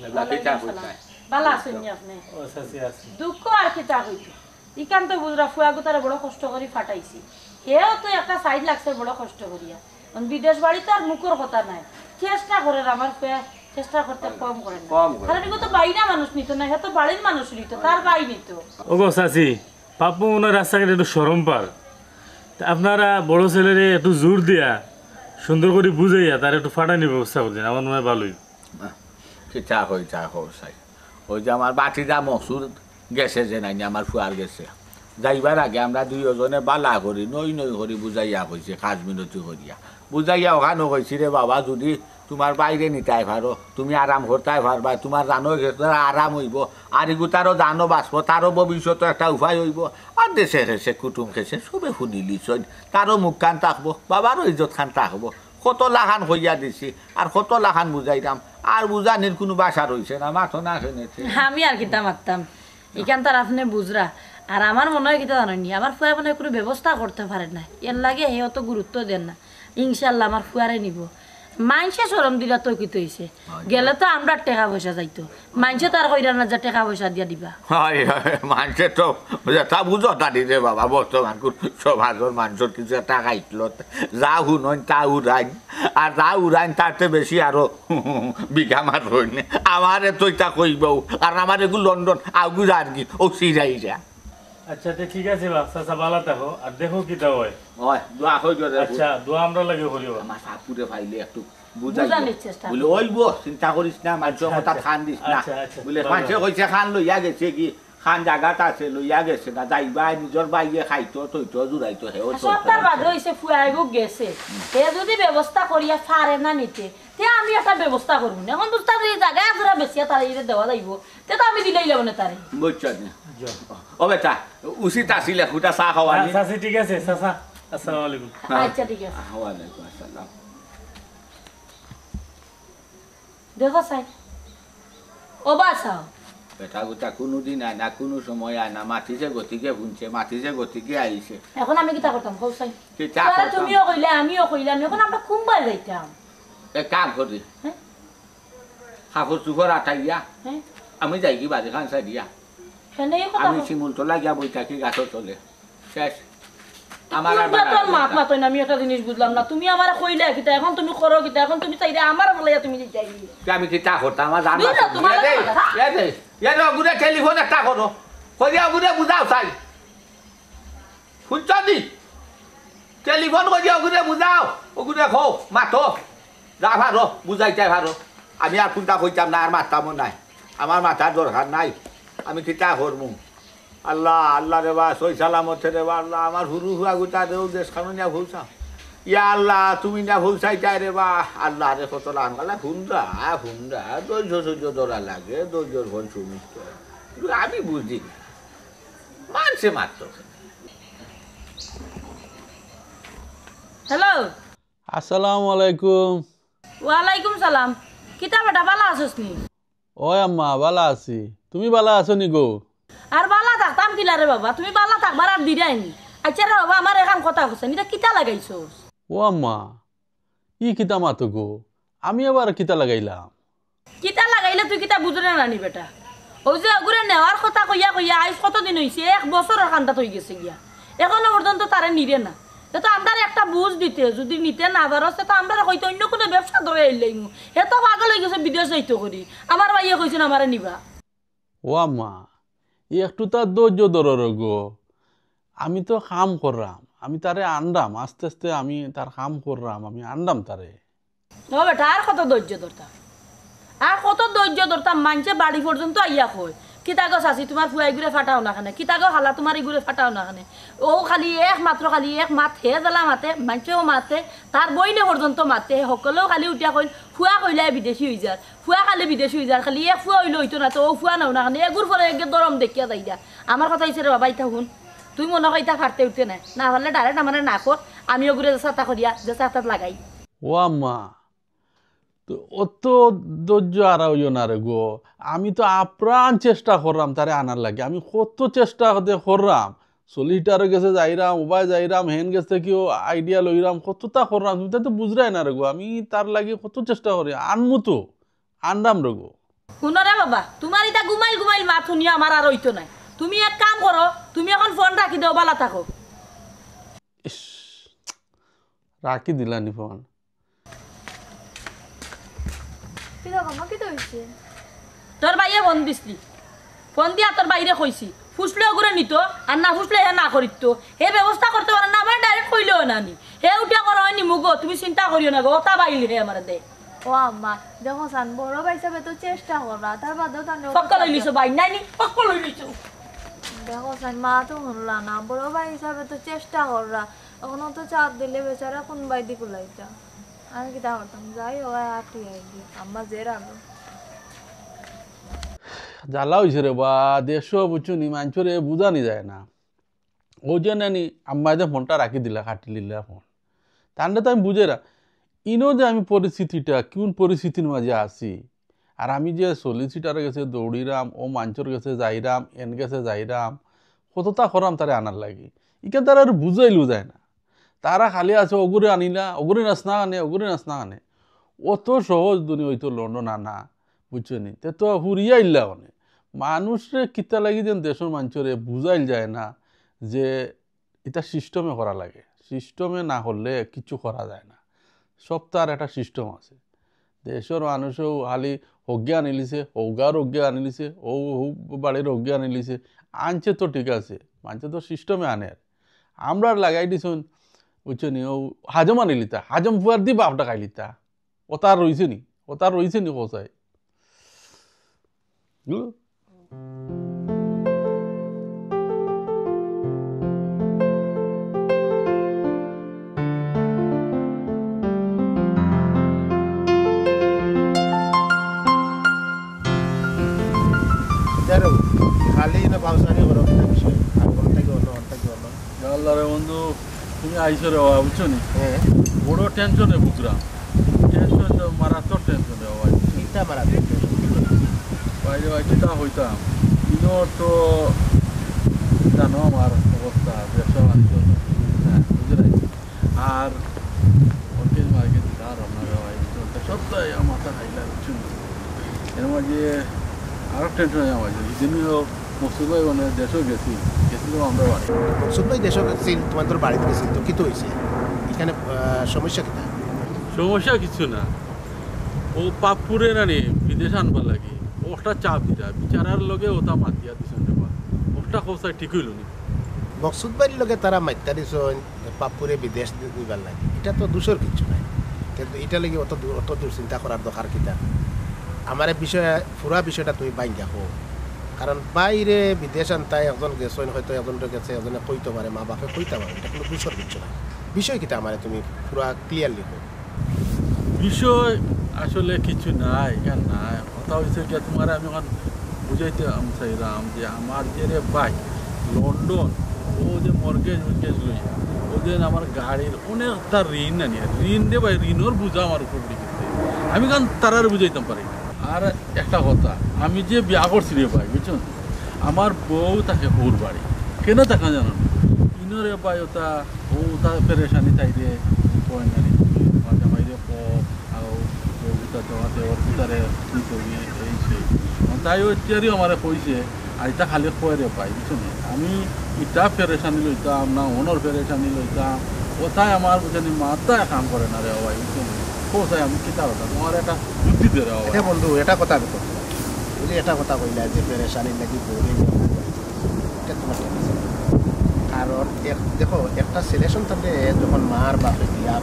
এগুলা কিতা কইতাই ভালো আছেন নি আপনি ও চাচি আছে দুঃখ আর কি তা হইতো ইকান তো বুঝরা ফুয়া গুতারে বড় কষ্ট করে ফাটাইছি হেও তো একটা সাইড লাগছে বড় কষ্ট করিয়া বিদেশ বাড়ি তো আর মুখের কথা নাই চেষ্টা করে আমার ফুয়া চেষ্টা করতে কম করে না কম করে। কারণ এগুলো তো বাইনা মানুষ নিত না হে তো বাড়ির মানুষ নিত তার বাই নিত ওগো চাচি পাপ্পু ওনার রাস্তাঘাটে একটু সরম পার তা আপনারা বড় ছেলেরে একটু জোর দিয়া সুন্দর করে বুঝাইয়া তার একটু ফাটানির ব্যবস্থা করছেন আমার মনে হয় ভালোই কিতা হইতা হসাই ওই যে আমার বাটিটা মসুর গেছে যে নাই আমার ফুয়ার গেছে যাইবার আগে আমরা দুইজনে বালা করি নই নই করি বুঝাইয়া কইছে 5 মিনিট করিয়া বুঝাইয়া ওখানে কইছি রে বাবা যদি তোমার বাইরে নিতাই পারো তুমি আরাম করতাই পারবা তোমার জানো আরাম হইব আর এগুতারও জানো বাঁচব তারও ভবিষ্যতে একটা উপায় হইব আর দেশে হেসে কুটুম খেসে সবে শুনিলি চল তারও মুখ খান থাকবো বাবারও ইজ্জত খান থাকবো কত লাখান হইয়া দিছি আর কত লাখান বুঝাইতাম আর বুঝানির কোনো বাসা রয়েছে না মাথো না শুনেছে আমি আর কিতা মারতাম এখান তার আপনি বুঝরা আর আমার মনে হয় কিতা জানেন আমার ফুয়া মনে হয় কোনো ব্যবস্থা করতে পারে না এর লাগে হে অত গুরুত্ব দেন না ইনশাল্লাহ আমার ফুয়ারে নিব মাইনসে সরম দিলা তো কি তৈছে গেলে তো আমরা টাকা পয়সা যাইতো মাইনসে তো আর কইরা না যে টাকা পয়সা দিয়া দিবা হয় মানুষে তো তা বুঝো তা দিতে বাবা বর্তমান সমাজের মানুষের কিছু একটা খাইছিল যা শুনন তা উড়াইন আর যা উড়াইন তাতে বেশি আরো বিঘা মার হইন আমারে তো এটা কইবও আর আমার এগুলো লন্ডন আগুজ আর কি ও সিরাই যা আচ্ছা তো ঠিক আছে বাপ চাচা ভালো থাকো আর দেখো কিটা হয় হয় দোয়া কই করে আচ্ছা দোয়া আমরা লাগে করিও আমার সাপুরে ফাইলে একটু বুঝাই বুঝানোর চেষ্টা বলে ওইব চিন্তা করিস না মানুষের কথা খান দিস না আচ্ছা, আচ্ছা, বলে ভালো। মানুষে কইছে খান লইয়া গেছে কি খান জায়গাটা আছে লইয়া গেছে না যাইবা নিজের বাইয়ে খাইতো তৈতো জুড়াইতো হেও সপ্তাহ বাদে হইছে ফুয়াইব গেছে হে যদি ব্যবস্থা করিয়া পারে না নিতে তে আমি একটা ব্যবস্থা করব না এখন বুঝতা এই জায়গা পুরা বেশি তার এই দেওয়া যাইব তে তো আমি দিলেই যাব না তারে বুঝছেন ও বেটা উচিত আসিলে খুঁটা চা খাওয়ানি চাচি ঠিক আছে চাচা আসসালামু আলাইকুম আচ্ছা ঠিক আছে ওয়ালাইকুম আসসালাম দেখো সাই ও বাসাও বেটা গোটা কোনোদিন আয় না কোনো সময় আয় না মাটি যে গতিকে শুনছে মাটি যে গতিকে আইছে এখন আমি কিতা করতাম কও সাই কিতা তারা করতাম? তুমিও কইলে আমিও কইলাম এখন আমরা কুম্বাই যাইতাম এক কাম করি হ্যাঁ কাপড় চুপড় আটাইয়া হ্যাঁ আমি যাই কি বাড়ি খান চাই দিয়া কেন এই কথা আমি শিমুল তোলা গিয়া বই থাকি গাছর তলে শেষ আমার আর আমার বাড়া মাত আছে না। মাতই না আমি একটা জিনিস বুঝলাম না তুমি আমারে কইলে কিতা এখন তুমি করো কিতা এখন তুমি চাইলে আমার বলে তুমি যাই আমি কি তা করতাম আমার জান বুঝলো, তোমার কথা। অগুনে টেলিফোন একটা করো কই অগুনে বুঝাও চাই শুনছ নি টেলিফোন করি অগুনে বুঝাও অগুনে খো মাতো যা ভালো বুঝাইতে ভালো আমি আর কোনটা কইতাম না আর মারতামও নাই আমার মাথার দরকার নাই আমি কিতা করমু আল্লাহ আল্লাহ রে বা সই সালামত রে বা আল্লাহ আমার হুরু হুয়া গুটা দেও দেশ কানুনিয়া ভুলছা ইয়া আল্লাহ তুমি না ভুলছাই চাই রে বা আল্লাহ রে কত লান গলা হুন্ডা হুন্ডা ধৈর্য সহ্য ধরা লাগে ধৈর্যর ঘন সুমিষ্ট আমি বুঝি মানছে মাত্র হ্যালো আসসালামু আলাইকুম ওয়ালাইকুম সালাম কিতা বেটা ভালো আছিস নি ওই আম্মা বালা আছি তুমি বালা আছো নি গো আর বালা থাকতাম কিলা রে বাবা তুমি বালা থাকবার আর দিরাই নি আচ্ছা রে বাবা আমার এখন কথা হচ্ছে নিটা কিতা লাগাইছো ও আম্মা ই কিতা মাতো গো আমি আবার কিতা লাগাইলাম কিতা লাগাইলে তুই কিতা বুঝলে না নি বেটা ওই যে ওগুলো নেওয়ার কথা কইয়া কইয়া আইস কতদিন হয়েছে 1 বছরের কান্ডা হয়ে গেছে গিয়া এখনো পর্যন্ত তারে নিরে না তো আমরা একটা বুঝ দিতে যদি নিতে না পারছে তো আমরা হয়তো অন্য কোনো ব্যবসা ধরে এলাম হে তো পাগল হয়ে গেছে বিদেশ যাইতে করি আমার ভাইয়া কইছেন আমারে নিবা ও আম্মা ই একটু তার ধৈর্য ধরো গো আমি তো কাম করলাম আমি তারে আনলাম আস্তে আস্তে, আমি তার কাম করলাম, আমি আনলাম তারে। ও বেটা আর কত ধৈর্য ধরতাম, আর কত ধৈর্য ধরতাম। মানছে বাড়ি পর্যন্ত আইয়া কই কিতাগো চাচি তোমার ফুয়াই ঘুরে ফাটাও না খানে, কিতাগো খালা তোমার এই ঘুরে ফাটাও না খানে। ও খালি একমাত্র খালি এক মাত হে জ্বালা মাতে, মানছেও মাতে, তার বইনে পর্যন্ত মাতে। সকলেও খালি উঠিয়া কইন ফুয়া কইলে বিদেশি হয়ে যার, ফুয়া খালি বিদেশি হয়ে যার, খালি এক ফুয়া হইলে হইতো না। তো ও ফুয়া নাও না খানে এগুর পরে একে দরম দেখিয়া যাই যা। আমার কথা হয়েছে রে বাবা, ইতা শুন, তুই মনে হয় ইতা ফাটতে উঠতে নাই, না পারলে ডাইরেক্ট আমার না কর, আমিও ঘুরে চাতা করিয়া যে চাতাত লাগাই। ও আম্মা তো অত ধৈর্য আর হইও না রে গো, আমি তো আপ্রাণ চেষ্টা করলাম তারে আনার লাগে, আমি কত চেষ্টা করলাম, সলিটারে গেছে যাইরাম, উবাই যাইরাম, হেন গেছে কেউ আইডিয়া লইরাম, কতটা করলাম, তুমি তো বুঝরাই না রে গো। আমি তার লাগে কত চেষ্টা করি, আনমু তো আনরাম রে গো। শুনো রে বাবা, তোমার ইটা ঘুমাইল ঘুমাইল মাত শুনিয়া আমার আর হইতো নাই। তুমি এক কাম করো, তুমি এখন ফোন রাখি দেও, বালা থাকো। ইস, রাখি দিলানি ফোন। তোর বাইরে ফোন দিসলি, ফোন দিয়া তোর বাইরে কইছি, ফুসলেও করে নিত আর না ফুসলে হে না করিত। হে ব্যবস্থা করতে পারে না, আমার ডাইরেক্ট কইলেও না নি, হে উঠিয়া করা হয়নি মুগো, তুমি চিন্তা করিও না গো, ওটা বাইলি হে আমার দে। ও আম্মা দেখো সান বড় ভাই হিসাবে তো চেষ্টা করা, তার বাদেও তার পক্কা লইলিছো ভাই নাই নি, পক্কা লইলিছো। দেখো সান মা তো শুনলা না, বড় ভাই হিসাবে তো চেষ্টা করা, এখনো তো চাপ দিলে বেচারা কোন বাই দি কুলাইতা। আমি কি তা করতাম, যাই ও আটি আইডি আম্মা যে রাখো জ্বালা হয়েছে রে বা, দেশ বুঝছুনি মানুষরে বুঝানি যায় না। ও যে নানি আম্মা যে ফোনটা রাখি দিলা, কাটি দিলা ফোন, তাহলে তো আমি বুঝে না ইনো যে আমি পরিস্থিতিটা কোন পরিস্থিতির মাঝে আছি। আর আমি যে সলিসিটারে গেছে দৌড়িরাম, ও মানুষের গেছে যাইরাম, এন গেছে যাইরাম, কতটা করাম তারে আনার লাগি, ইখান তারা আর বুঝাইলু যায় না। তারা খালি আছে অগুরে আনিলা, অগুরে নাচ না আনে, অগুরে নাচ না আনে। অত সহজ দুনি হইতো লন্ডন আনা, বুঝছো নি? তে তো হুরিয়া ইল্লা অনে মানুষরে কিতা লাগি যেন দেশের মানুষরে বুঝাইল যায় না যে এটা সিস্টেমে করা লাগে, সিস্টেমে না করলে কিছু করা যায় না। সব তার একটা সিস্টেম আছে। দেশের মানুষও খালি হজ্ঞা আনিলিছে, হৌগার হজ্ঞা আনিলিছে, ও বাড়ির হজ্ঞা আনিলিছে, আনছে তো ঠিক আছে, মানছে তো সিস্টেমে আনে। আমরা লাগাই দিছুন, বুঝছো নি? ও হাজম আনিলিতা, হাজম ফুয়ার দি বাপটা খাইলিতা, ও তার রয়েছে নি, ও তার রয়েছে নি কোথায়? খালি না বাউসারি করো কিনা বিষয় আর কোনটাকে অন্য কোনটাকে অন্য আল্লাহরে বন্ধু তুমি আইসো রে, বুঝছো নি? হ্যাঁ বড় টেনশনে বুঝলাম, টেনশন মারাত্মক টেনশনে ভাই। চিন্তা মারা বাইরে ভাই চিন্তা হইতাম, ইনোর তো জানো আমার অবস্থা, ব্যবসা বাণিজ্য বুঝলে, আর অর্কেজ মার্কেট আর আপনার ভাই সবটাই আমার মাথা খাইলা, বুঝছো নি? এর মাঝে আরও টেনশন আমার যেদিনও মসুদ ভাই মানে দেশও গেছিল আমরা বাড়ি। মকসুদ ভাই দেশ গেছিল, তোমার তোর বাড়িতে গেছিল, তো কি তো হয়েছে এখানে সমস্যা কিনা? সমস্যা কিছু না, ও পাপুরে নানি বিদেশ আনবার লাগে, ওটা চাপ দিতা বিচারার লগে ওটা মাতিয়া দিছেন রে বা, ওটা কোথায় ঠিক হইল নি? মকসুদ ভাইয়ের লগে তারা মাত্রা দিছেন পাপুরে বিদেশ দিবার লাগে, এটা তো দোষের কিছু নাই, কিন্তু এটা লাগে অত দূর চিন্তা করার দরকার কিতা? আমার বিষয়ে পুরা বিষয়টা তুমি বাইন দেখো, কারণ বাইরে বিদেশ আনতাই একজন গেছেন, হয়তো একজনটা গেছে, একজনে কইতে পারে, মা বাপে কইতে পারে, এটা কোনো দোষের কিছু নাই। বিষয় কিতা আমার তুমি পুরা ক্লিয়ার লিখো। বিষয় আসলে কিছু নাই, কেন নাই, কথা হয়েছে কি তোমার আমি এখন বুঝাইতে চাইলাম যে আমার যে রে ভাই লন্ডন, ও যে মর্গেজ লই, ও যে আমার গাড়ির অনেকটা ঋণ না নিয়ে, ঋণ রে ভাই, ঋণর বুঝা আমার উপর দিকে, আমি কারণ তারার বুঝাইতাম পারি না। আর একটা কথা, আমি যে বিয়া করছি রে ভাই, বুঝছো, আমার বউ তাকে ওর বাড়ি কেন দেখা জানো না, ইনরে ভাই ওটা ও তা পেরেশানি চাই রে পয়েন্টারি মাঝে মাইরে দেওয়াতে ওর ভিতরে এই সেই তাই ও এতিয়ারিও আমার কইছে, আর এটা খালি কয় রে ভাই, বুঝছো না? আমি ইটা পেরেশানি লইতাম না, ওনর পেরেশানি লইতাম, ওটাই আমার বুঝানি মাথায় কাম করে না রে ভাই, বুঝছো না? কোথায় আমি কিতা হতাম, আমার একটা বুদ্ধি দে রে ভাই। বন্ধু এটা কথা আমি করতে বলি, এটা কথা কইলা যে পেরেশানি নাকি বউরে এটা তোমার ঠিক আছে, কারণ দেখো একটা ছেলে সন্তানকে যখন মার বাপে দিয়া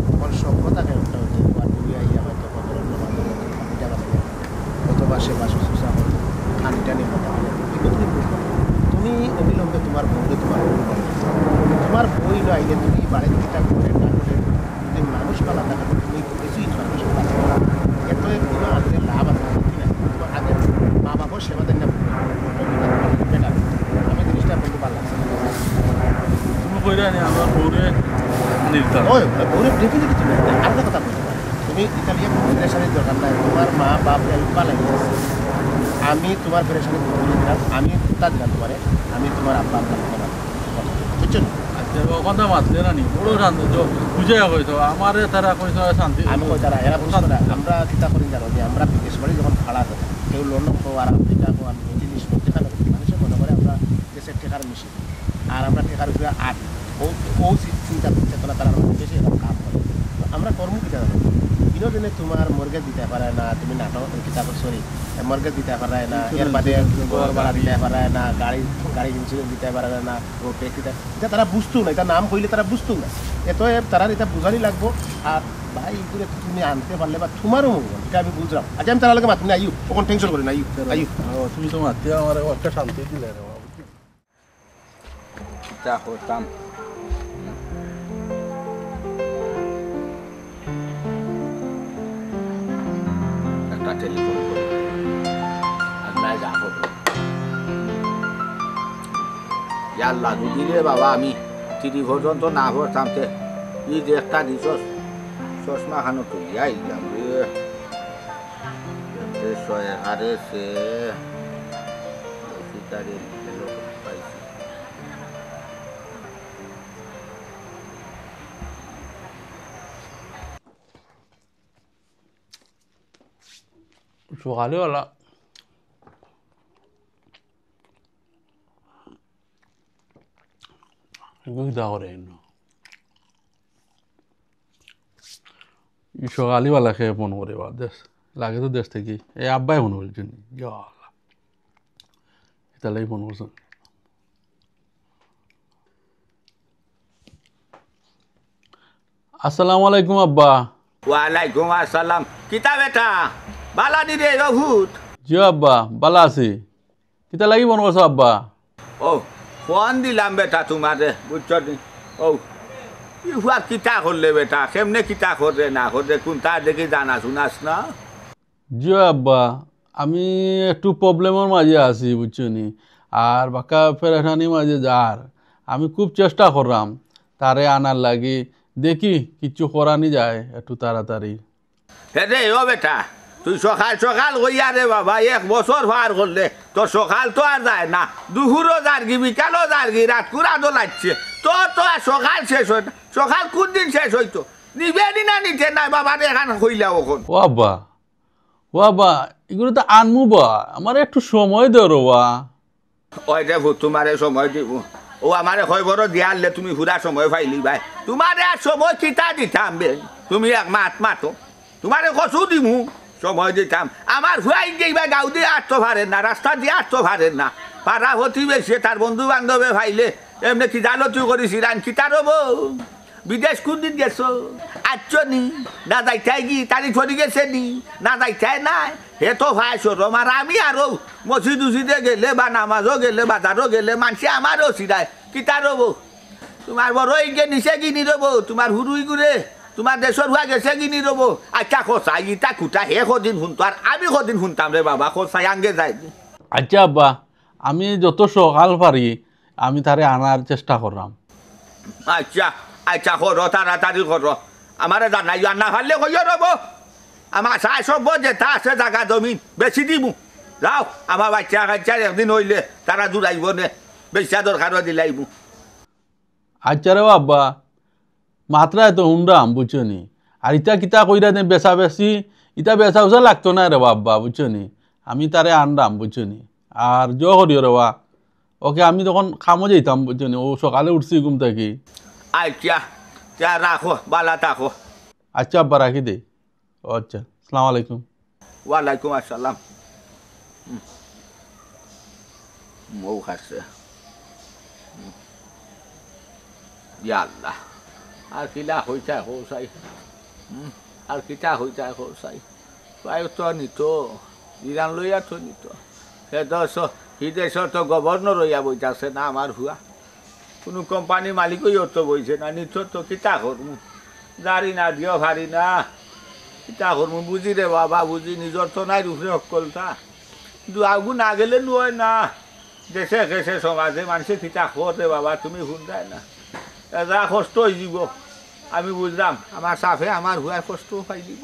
তখন স্বপ্ন থাকে একটা হচ্ছে তোমার বুড়ি আইয়া হয়তো কত খানিটা বানাইয়া অথবা সে বাসু সুসা খানিটা নিয়ে কথা বলে কিন্তু তুমি অবিলম্বে তোমার বউকে তোমার বই না আইলে তুমি বাড়ির দিকটা করে না করে যদি মানুষ পালা থাকে তুমি কিছুই মানুষ পালা এত কোনো আনতে লাভ আছে না আগে মা বাবার সেবা দেন না বেটার আমি জিনিসটা বলতে পারলাম তুমি কইরা নি আমার বউরে নির্ধারণ ওই বউরে ডেফিনেটলি তুমি আরেকটা কথা বলতে পারো তুমি ইতালিয়া ফেডারেশনের দরকার নাই তোমার মা বাপ এলবা লাগিয়ে আমি তোমার ফেডারেশনের বলে দিলাম আমি তা দিলাম তোমারে আমি তোমার আব্বা আব্বা বুঝছো কথা মাতলে না নি বড় শান্তি বুঝে হইতো আমারে তারা কইতো শান্তি আমি কই তারা এরা বুঝতো না আমরা চিন্তা করি জানো যে আমরা বিদেশ বাড়ি যখন ভাড়া করি কেউ লন্ডন কো আর আফ্রিকা কো আমি জিনিস টেকা করি মানুষের মনে করে আমরা দেশের টেকার মিশি আর আমরা টেকার উপরে আট ও চিন্তা চেতনা তারা বেশি কাম করে আমরা কর্ম কিটা বিনোদনে তোমার মর্গেজ দিতে পারে না তুমি নাটক কিতাব সরি মর্গেজ দিতে পারে না এর বাদে ভাড়া দিতে পারে না গাড়ি ইন্স্যুরেন্স দিতে পারে না ও ট্যাক্স দিতে এটা তারা বুঝতো না এটা নাম কইলে তারা বুঝতো না এতএব তারা এটা বুঝানি লাগবো আর ভাই এগুলো তুমি আনতে পারলে বা তোমারও মঙ্গল এটা আমি বুঝলাম আচ্ছা আমি তারা লাগে মাতি না আইউ তখন টেনশন করি না আইউ তুমি তো মাতি আমার একটা শান্তি দিলে রে বাবা যা হতাম একটা টেলিফোন করি আল্লাহ যা হতো আল্লাহ যদি রে বাবা আমি 30 পর্যন্ত না পড়তাম তে ই যে একটা দিছ চশমা খানো তুই আইলাম রে আরে সে সীতারে পাইছি সকালেবেলা করে সকালবেলা খেয়ে ফোন করে বা দেশ লাগে তো দেশ থেকে এই আব্বাই ফোন করেছেন তাহলে ফোন করছেন আসসালামু আলাইকুম আব্বা ওয়ালাইকুম আসসালাম কিতা বেটা বালা নি রে ভূত জি আব্বা বালা আছি কিতা লাগি ফোন করছো আব্বা ও ফোন দিলাম বেটা তোমারে বুঝছো নি ও ইহুয়া কিতা করলে বেটা কেমনে কিতা করে না করে কোনটা দেখি জানা শুনাস না জি আব্বা আমি একটু প্রবলেমের মাঝে আছি বুঝছো নি আর বাকা পেরেশানির মাঝে যার আমি খুব চেষ্টা করলাম তারে আনার লাগি দেখি কিছু করানি যায় একটু তাড়াতাড়ি হে রে ও বেটা তুই সকাল সকাল হইয়া রে বাবা 1 বছর পার করলে তোর সকাল তো আর যায় না দুপুরও যারগি বিকালও যারগি রাত কুড়াদো লাগছে তোর তো আর সকাল শেষ হয় না সকাল কোন দিন শেষ হইতো নিবেনি না নিতে নাই বাবা এখান হইলা ওখন ও আব্বা এগুলো তো আনমু বা আমার একটু সময় দেরো বা ওই দেখো তোমারে সময় দিব ও আমারে হয় বড় দিয়ালে তুমি পুরা সময় পাইলি ভাই তোমারে আর সময় কিতা দিতাম বে তুমি এক মাতো তোমারে কসু দিমু সময় দিতাম আমার হুয়াই যাইবা গাঁও দিয়ে আসতে পারেন না রাস্তা দিয়ে আসতে পারেন না পাড়া হতি বেশি তার বন্ধু বান্ধবে ভাইলে এমনি কি জালতি করিস রান কিতা রব বিদেশ কোন দিন গেছো আচ্ছ নি না যাইতাই কি তারি ছড়ি গেছে নি না যাইতাই নাই হে তো ভাই সরম আর আমি আরো মসজিদ উসিদে গেলে বা নামাজও গেলে বাজারও গেলে মানুষে আমারও সিরায় কিতা রব তোমার বড় ইগে নিচে কিনি রব তোমার হুরুই গুড়ে তোমার দেশের হুয়া গেছে কিনি রব আচ্ছা খোঁচাই ইটা খুঁটা হে কদিন শুনতো আর আমি কদিন শুনতাম রে বাবা খোঁচাই আঙ্গে যাই আচ্ছা আব্বা আমি যত সকাল পারি আমি তারে আনার চেষ্টা করলাম আচ্ছা আচ্ছা করো তাড়াতাড়ি করো আমারে জানাই না পারলে কইও রব আমার চাই সব যেটা আছে জায়গা জমিন বেশি দিমু যাও আমার বাচ্চা কাচ্চার একদিন হইলে তারা দূরাইব নে বেশা দরকারও দিলাইবু আচ্ছা রে আব্বা মাত্রায় তো হুন্ডাম বুঝছো নি আর ইটা কিতা কইরা দেন বেচা বেশি ইটা বেচা উচা লাগতো না রে আব্বা বুঝছো নি আমি তারে আনলাম বুঝছো নি আর জ করিও রে বা ওকে আমি তখন খামো যেতাম বুঝছো নি ও সকালে উঠছি ঘুম থেকে আচ্ছা যা রাখো বালা থাকো আচ্ছা আব্বা রাখি দে আচ্ছা আসসালামু আলাইকুম ওয়ালাইকুম আসসালাম মৌ খাচ্ছে ইয়া আল্লাহ আর কিলা হইতা হোসাই আর কিতা হইতা হোসাই পায় তো নিত ইরান লইয়া তো নিত সে দশ বিদেশত তো গভর্নর হইয়া বইতাছে না আমার হুয়া কোনো কোম্পানি মালিকইও তো বইছে না নিত তো কিতা করমু জারি না দিও ভারি না কিতা করমু বুঝি রে বাবা বুঝি নিজর তো নাই রূপে অকলতা কিন্তু আগুন না গেলে নয় না দেশে দেশে সমাজে মানুষে কিতা খোঁজে বাবা তুমি শুনতাই না যা কষ্ট হয়ে যাব আমি বুঝলাম আমার সাফে আমার হুয়ার কষ্ট পাই দিব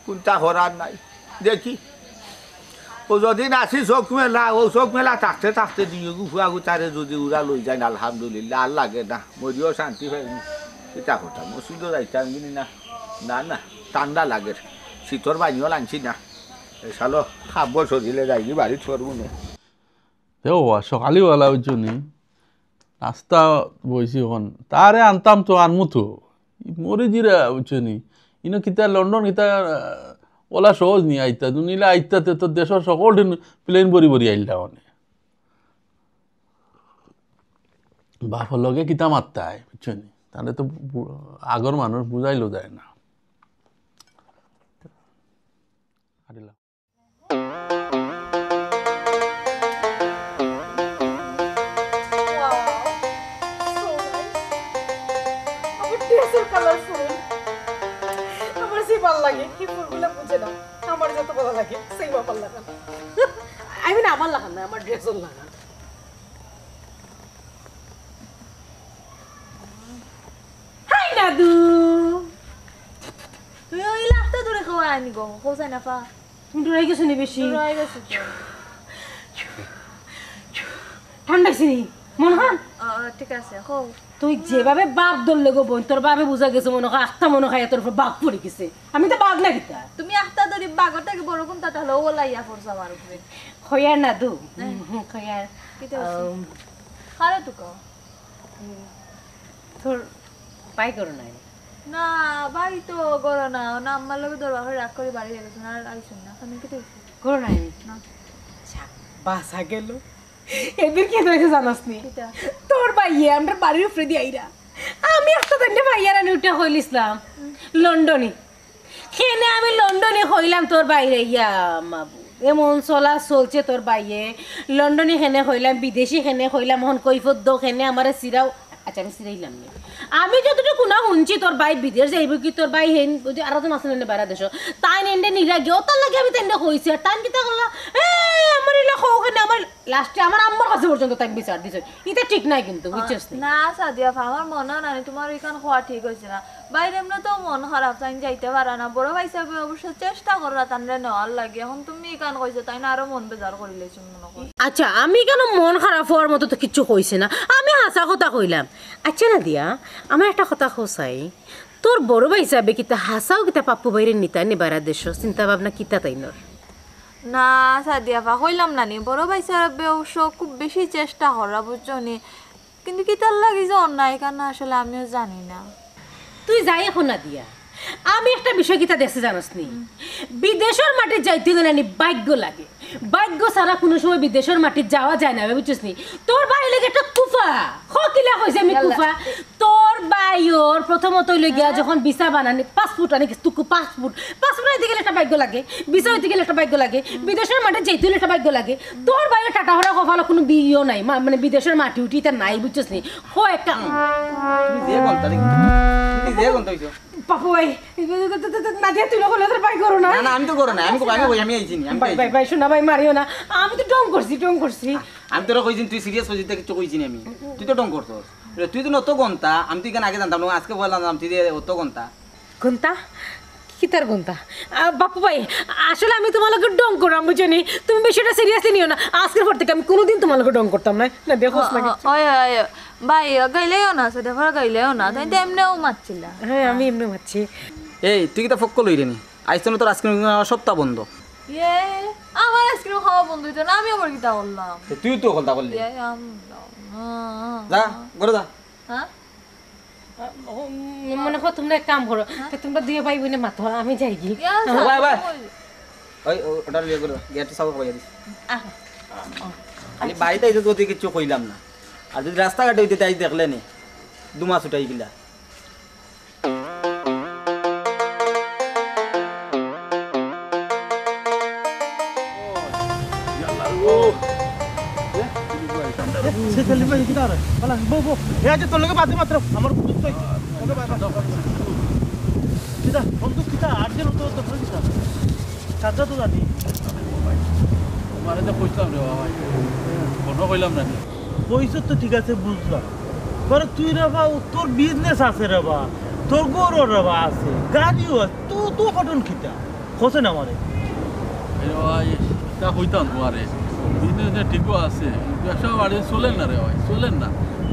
কোনটা করার নাই দেখি ও যদি নাচি চোখ মেলা ও চোখ মেলা থাকতে থাকতে দিয়ে গুফুয়া গুতারে যদি উড়া লই যায় আলহামদুলিল্লাহ আর লাগে না মরিও শান্তি পাইনি কিতা কথা মসজিদও যাইতাম কিনি না না না ঠান্ডা লাগে শীতর বানিও লাঞ্চি না এসালো খাব সরিলে যাইনি বাড়ি ছড়বো না সকালবেলা ওই জন্য নাস্তা বইছি এখন তারে আনতাম তো আনমু তো মরে জিরা বুঝছনি ইনো কিতা লন্ডন কিতা ওলা সহজ নি আইতা দুনিলা আইতাতে তো দেশের সকল দিন প্লেন বরি বরি আইলা মানে বাপর লগে কিতা মারতায় বুঝছনি তাহলে তো আগর মানুষ বুঝাইলো যায় না ভালো লাগে কি ফুলগুলো বুঝে না আমার যত ভালো লাগে সেই বাবার লাগান আমি না আমার লাগান না আমার ড্রেসও লাগান হাই দাদু তুই ওই লাফটা দূরে খাওয়া আনি গো হোসাই না ফা তুমি ডরাই গেছো নি বেশি রয়ে গেছে ঠান্ডা ছিনি মনে হয় ঠিক আছে হো তুই যেভাবে বাপ ধরলে গো বোন তোর বাবে বুঝা গেছে মনে হয় আস্তা মনে হয় তোর উপর বাঘ পড়ে গেছে আমি তো বাঘ না কিতা তুমি আস্তা ধরি বাগরটাকে বড় কোন তাতে হলো ওলাইয়া পড়ছ আমার উপরে খয়ার না দু খয়ার কিতে খারে তো কো তোর পাই করো নাই না ভাই তো গরো না না আমার লগে দরবার করে রাগ করে বাড়ি গেছ না আর আইছুন না আমি কিতে করো নাই না বাসা গেল এদের কি হয়েছে জানাস নি তোর ভাইয়ে আমরা বাড়ির উপরে দিয়ে আইরা আমি একটা দিনে ভাইয়ার আমি উঠে হইলিছিলাম লন্ডনে খেনে আমি লন্ডনে হইলাম তোর বাইরে ইয়া মাবু এমন চলা চলছে তোর বাইয়ে লন্ডনে খেনে হইলাম বিদেশি খেনে হইলাম হন কৈফত দো খেনে আমার সিরাও আচ্ছা আমি সিরাইলাম না আমি যতটুকু না শুনছি তোর ভাই বিদেশ যাইব কি তোর ভাই হেন আরো তো মাসে বাইরে দেশ তাই নেন্ডে নিরা গিয়েও তার লাগে আমি তেন্ডে হয়েছি আর টান কিতা করলো আমার এলা ওখানে আমার লাস্টে আমার আম্মার কাছে পর্যন্ত তাকে বিচার দিছে এটা ঠিক নাই কিন্তু বুঝছিস না সাদিয়া আমার মনে নাই তোমার এখান হওয়া ঠিক হয়েছে না বাইরে এমনি তো মন খারাপ তাই যাইতে পারা না বড় ভাই হিসাবে অবশ্য চেষ্টা করা তানরে নেওয়ার লাগে এখন তুমি এখান কইছো তাই না আরো মন বেজার করিলেছো মনে কর আচ্ছা আমি কেন মন খারাপ হওয়ার মতো তো কিচ্ছু কইছে না আমি হাসা কথা কইলাম আচ্ছা না দিয়া আমার একটা কথা খোসাই তোর বড় ভাই হিসাবে কিতা হাসাও কিতা পাপ্পু বাইরে নিতা নিবারা দেশ চিন্তা ভাবনা কিতা তাই নর না সাদিয়া কইলাম না নি বড় ভাই হিসাবে অবশ্য খুব বেশি চেষ্টা করা বুঝছো নি কিন্তু কি তার লাগে যে অন্যায় কেন আসলে আমিও জানি না তুই যাই এখন না দিয়া আমি একটা বিষয় কিতা দেখতে জানোস নি বিদেশের মাঠে যাইতে গেলে নি ভাগ্য লাগে ভাগ্য ছাড়া কোনো সময় বিদেশের মাঠে যাওয়া যায় না বুঝছিস নি তোর ভাই লাগে একটা কুফা কিলা কইছে আমি কুফা তোর ভাইওর প্রথমত লই গিয়া যখন ভিসা বানানি পাসপোর্ট আনি তুকু পাসপোর্ট আইতে গেলে একটা ভাগ্য লাগে ভিসা হইতে গেলে একটা ভাগ্য লাগে বিদেশের মাঠে যাইতে গেলে একটা ভাগ্য লাগে তোর ভাইয়ের টাটা হরা কপালে কোনো বিয়েও নাই মানে বিদেশের মাটি উঠি তার নাই বুঝছিস নি একটা তুমি যে বলতা তুমি যে বলতা হইছো পাপু ভাই না দিয়ে তুই লোকের ভাই করো না না আমি তো করো না আমি আইছি নি আমি ভাই ভাই শোনা ভাই মারিও না আমি তো ডং করছি আমি তোরা কইছিন তুই সিরিয়াস হইছিস কিছু কইছিনি আমি তুই তো ডং করছস তুই তো অত গন্তা আমি তো এখানে আগে জানতাম না আজকে বললাম তুই অত গন্তা গন্তা কিতার গন্তা বাপু ভাই আসলে আমি তোমার লোকের ডং করলাম বুঝনি তুমি বেশিটা সিরিয়াসলি নিও না আজকের পর থেকে আমি কোনোদিন তোমার লোকের ডং করতাম না না দেখোস না ওই ভাই গাইলেও না সাদিয়া গাইলেও না তাই তো এমনিও মারছিলা হ্যাঁ আমি এমনি মারছি এই তুই কি তা ফক্ক লই রেনি আইছ না তোর আজকে সপ্তাহ বন্ধ ইয়ে আমার আইসক্রিম খাওয়া বন্ধ হইতো না আমি আবার কিতা করলাম তুই তো কথা বললি যা ঘরে যা হ্যাঁ মনে করো তোমরা এক কাম করো তোমরা দুই ভাই বোনে মাথো আমি যাই কি ভাই ভাই ওই ওটা লিয়ে করে গেট সব কইয়া দিস আমি বাড়িতে আইতে তো কিছু কইলাম না আর যদি রাস্তাঘাটে হইতে তাই দেখলে নি দুমাস উঠাই গিলা তোর লোকে বাদে মাত্র আমার বন্ধু কিতা আর যেন তো সাজা তো জানি তোমারে তো কইলাম রে বাবা কোনো কইলাম না পয়সা তো ঠিক আছে বুঝলাম পরে তুই রে বা তোর বিজনেস আছে রে বা তোর গরু রে বা আছে গাড়িও আছে তো কটন খিতা খোঁজে না আমারে তা কইতাম তোমারে বিজনেস ঠিকও আছে ব্যবসা বাড়ি চলেন না রে ভাই চলেন না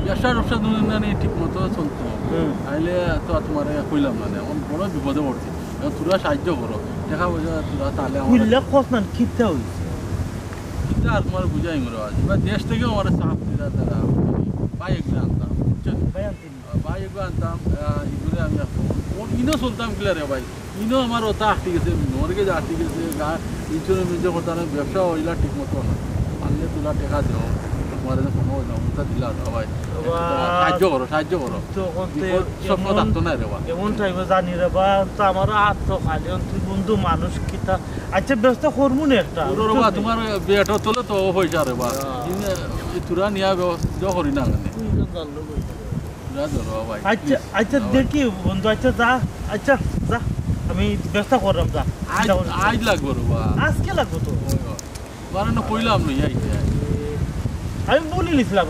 ব্যবসা দুজনে ঠিক মতো চলতো আইলে তো তোমার কইলাম না এখন বড় বিপদে পড়ছি তোরা সাহায্য করো দেখা বোঝা তোরা তাহলে কইলা খোঁজ না খিতা হইছে খিতা আর তোমার বুঝাই মরে আছে বা দেশ থেকেও আমার চাপ দিলা তারা বাইকগুলো আনতাম বাইকগুলো আনতাম এগুলো আমি ইনও চলতাম কিলা রে ভাই ইনও আমার ওটা আটকে গেছে মর্গেজ আটকে গেছে ইন্স্যুরেন্স মিন্সুরেন্স করতাম ব্যবসা ওইলা ঠিক মতো না আনলে তোলা টেকা দেও তোমার কোনো ওটা দিলা ভাই সাহায্য করো স্বপ্ন থাকতো না রে বা এমন টাইমে জানি রে বা তো আমার আত্ম খালি তুই বন্ধু মানুষ কিতা আচ্ছা ব্যবস্থা করবো না একটা বা তোমার বেটা তোলে তো পয়সা রে বা তোরা নিয়া ব্যবস্থা করি না আচ্ছা আচ্ছা দেখি বন্ধু আচ্ছা যা আচ্ছা যা আমি ব্যবস্থা করলাম যা আজ লাগবো রে বা আজকে লাগবো তো না কইলাম না আমি বলি নিছিলাম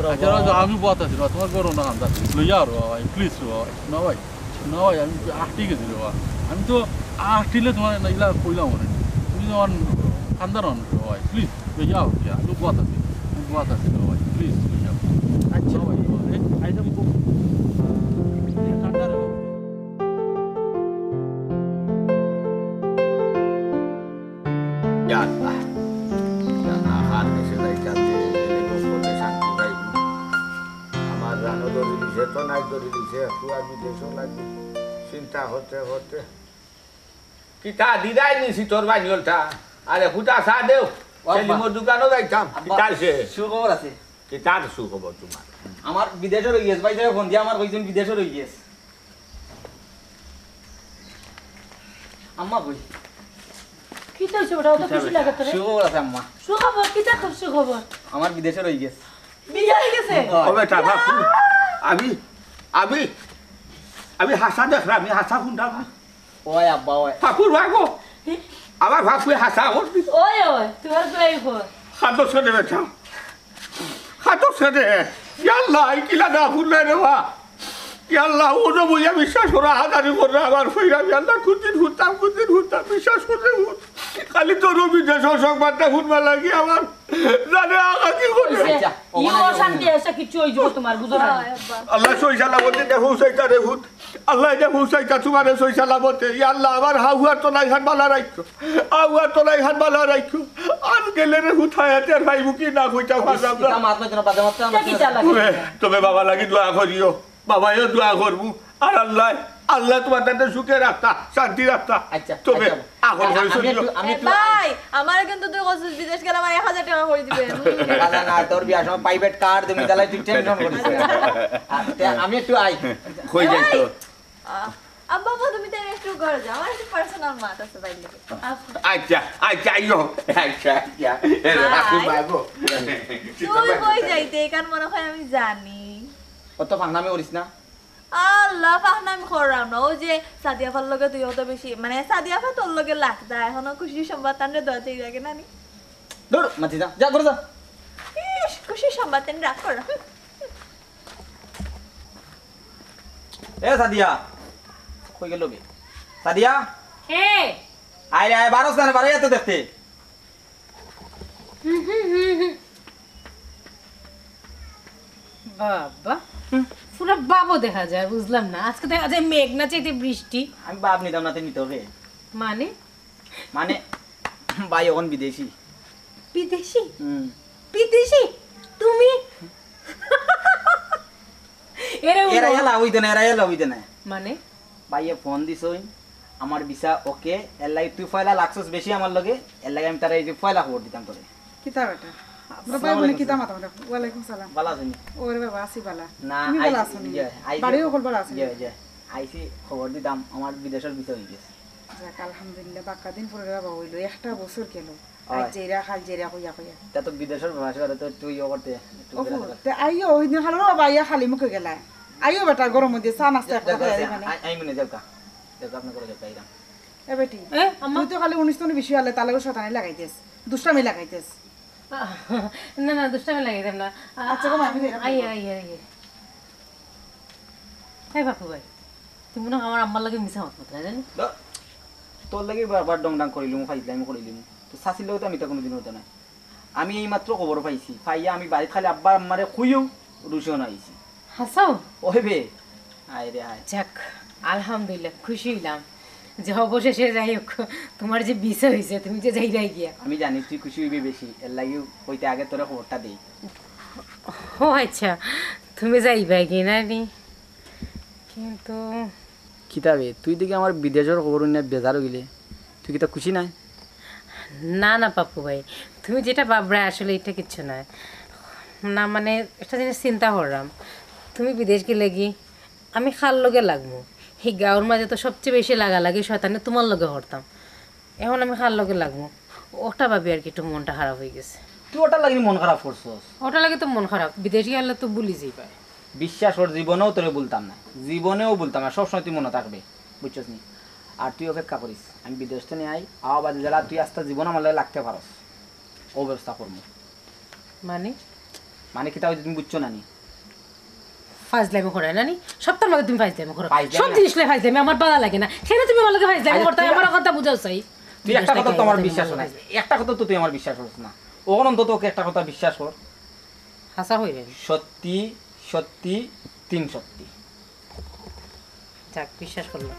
আমি বত আছি তোমার করো না আন্দাজ লইয়া রে ভাই প্লিজ রে ভাই না ভাই আমি আটটি গেছি রে আমি তো আটটিলে তোমার ইলা কইলাম না তুমি আমার খান্দার মানুষ ভাই প্লিজ লইয়া আমি বত আছি রে ভাই প্লিজ লইয়া আচ্ছা ভাই আইদা ঠান্ডা রে চিন্তা হতে হতে কিতা দিদাই নিছি তোর বানিয়লটা আরে ফুটা চা দেও সেলিমর দোকানও যাইতাম কিতাছে সুখবর আছে কিতার সুখবর তোমার আমার বিদেশে রই গেছে ভাই ফোন দিয়ে আমার কইছেন বিদেশে রই গেছে আম্মা বই কি তো হইছে ওটা তো খুশি লাগে তোরে সুখবর আছে আম্মা সুখবর কিটা খুশি খবর আমার বিদেশে রই গেছে বিয়ে হয়ে গেছে ও বেটা বাপু আমি হাসা দেখলাম আমি হাসা শুনতাম ওই আব্বা ওই ফাকুর ভাগো আমার ভাপুয়ে হাসা করবি ওই তোমার কই খবর খাদ্য ছেড়ে বেটা খাদ্য ছেড়ে ইয়াল্লাহ কিলা না ফুললে রে বা ইয়াল্লাহ ওনো বুঝা বিশ্বাস করা হাজারি করে আমার ফইরা ইয়াল্লাহ খুঁজদিন ঘুরতাম বিশ্বাস করে খালি তোর বিদেশ সংবাদটা ফুটবার লাগি আমার জানে আগা কি করে ইও শান্তি আছে কিছু হই যাব তোমার বুঝো না আল্লাহ সইসালা বলতে দেখো সইতা রে ভূত আল্লাহ দেখো সইতা তোমারে সইসালা বলতে ইয়াল্লাহ আমার হাউয়ার তো নাই হাত বালা রাখছো আর গেলে রে ভূত হায়াতের ভাই বুকি না কইতা ফাসাম না তবে বাবা লাগি দোয়া করিও বাবাও দোয়া করবো আর আল্লাহ তোমার তাতে সুখে রাখতা শান্তি রাখতা তবে এখন ভাই আমার কিন্তু তুই কইছিস বিদেশ গেলে আমার 1000 টাকা করে দিবেন না তোর বিয়ার সময় প্রাইভেট কার তুমি তাহলে তুই টেনশন করিস আমি একটু আই কই যাই তো আব্বা তুমি তো একটু ঘরে যাও আমার একটু পার্সোনাল মাত আছে ভাই লাগে আচ্ছা আইও আচ্ছা রাখি বাবু তুই কই যাইতে কারণ মনে হয় আমি জানি কত ফাংনামি করিস না আল্লাহ ফাহনামি করাম না ওই যে সাদিয়া ফার লগে তুই অত বেশি মানে সাদিয়া ফা তোর লগে লাগতা এখনো খুশি সংবাদ টানলে দতে যাকে নানি দূর মাতি যা করে যা খুশি সংবাদ টান রাখ কর এ সাদিয়া কই গেল বে সাদিয়া হে আয় 12 সালে 12 এত দেখতে বাবা পুরো বাবু দেখা যায় বুঝলাম না আজকে দেখা যায় মেঘ না চাইতে বৃষ্টি আমি বাপ নিতাম না নিতে হবে মানে ভাই এখন বিদেশি বিদেশি তুমি এরা এলা হইতে না মানে ভাইয়ে ফোন দিছই আমার ভিসা ওকে এর লাগি তুই পয়লা লাগছস বেশি আমার লগে এর লাগি আমি তারা এই যে পয়লা খবর দিতাম তোরে কিতা বেটা আমরা ভাই বোনে কিতা মাতা দেখো ওয়ালাইকুম সালাম ভালো আছেন ওরে বাবা আসি বালা না তুমি ভালো আছো নি বাড়িও কল ভালো আছে আইসি খবর দিতাম আমার বিদেশের বিষয় হয়ে গেছে যাক আলহামদুলিল্লাহ বাক্কা দিন পরে বাবা হইলো একটা বছর গেল আজ জেরা খাল জেরা কইয়া কইয়া তা তো বিদেশের ভাষা তো তুই ইয়ে করতে ওহো তে আইও ওই দিন হালো বাবা ইয়া খালি মুখে গেলা আইও বেটা গরম মধ্যে চা নাস্তা করতে মানে আই মনে যাবকা দেখো আপনি করে যাইরা এ বেটি তুই তো খালি 19 তনে বেশি হলে তালে শতানি লাগাইতেস দুষ্টামি লাগাইতেস না না দুষ্টামি লাগাইতাম না আচ্ছা গো আমি আই আই আই এই বাপু ভাই তুমি না আমার আম্মার লাগে মিছা মত না জানি তোর লাগে বারবার ডংডাং করিলুম ফাইজলাম করিলুম তো শাসির লোক তো আমি তো কোনোদিন হতো না আমি এই মাত্র খবর পাইছি পাইয়া আমি বাড়ি খালি আব্বা আম্মারে খুইও রুশন আইছি হাসাও ওই বে আয় রে আয় যাক আলহামদুলিল্লাহ খুশি হইলাম যে অবশেষে যাই হোক তোমার যে বিষয় হয়েছে তুমি যে যাইরাই গিয়া আমি জানি তুই খুশি হইবি বেশি এর লাগি হইতে আগে তোরা খবরটা দেই ও আচ্ছা তুমি যাইবা কি না নি কিন্তু কিতাবে তুই দেখি আমার বিদেশের খবর নিয়ে বেজার হইলে তুই কি তা খুশি নাই না না পাপ্পু ভাই তুমি যেটা ভাবরা আসলে এটা কিচ্ছু না না মানে একটা জিনিস চিন্তা করলাম তুমি বিদেশ গেলে কি আমি খাল লগে লাগবো এই গাঁৱৰ মাঝে তো সবচেয়ে বেশি লাগালাগি শয়তানে তোমার লগে হরতাম এখন আমি খাল লগে লাগবো ওটা ভাবি আর কি একটু মনটা খারাপ হয়ে গেছে তুই ওটা লাগি মন খারাপ করছস ওটা লাগে তো মন খারাপ বিদেশ গেলে তো ভুলি যাই পায় বিশ্বাস ওর জীবনেও তোরে বলতাম না জীবনেও বলতাম না সবসময় তুই মনে থাকবে বুঝছস নি আর তুই অপেক্ষা করিস আমি বিদেশ থেকে নিয়ে আই আওয়া বাদে যারা তুই আস্তে জীবন আমার লাগে লাগতে পারস ও ব্যবস্থা করবো মানে মানে কি তাও তুমি বুঝছো না নি ফাজলামি করে না নি সপ্তাহ লগে তুমি ফাজলামি করো ফাজলামি সব জিনিস লগে ফাজলামি আমার ভালো লাগে না সেটা তুমি আমার লগে ফাজলামি করতে আমার কথা বুঝাও চাই তুই একটা কথা তো আমার বিশ্বাস নাই একটা কথা তো তুই আমার বিশ্বাস করছ না ওখানে অন্তত ওকে একটা কথা বিশ্বাস কর হাসা হইবে সত্যি সত্যি 3 সত্যি যাক বিশ্বাস করলাম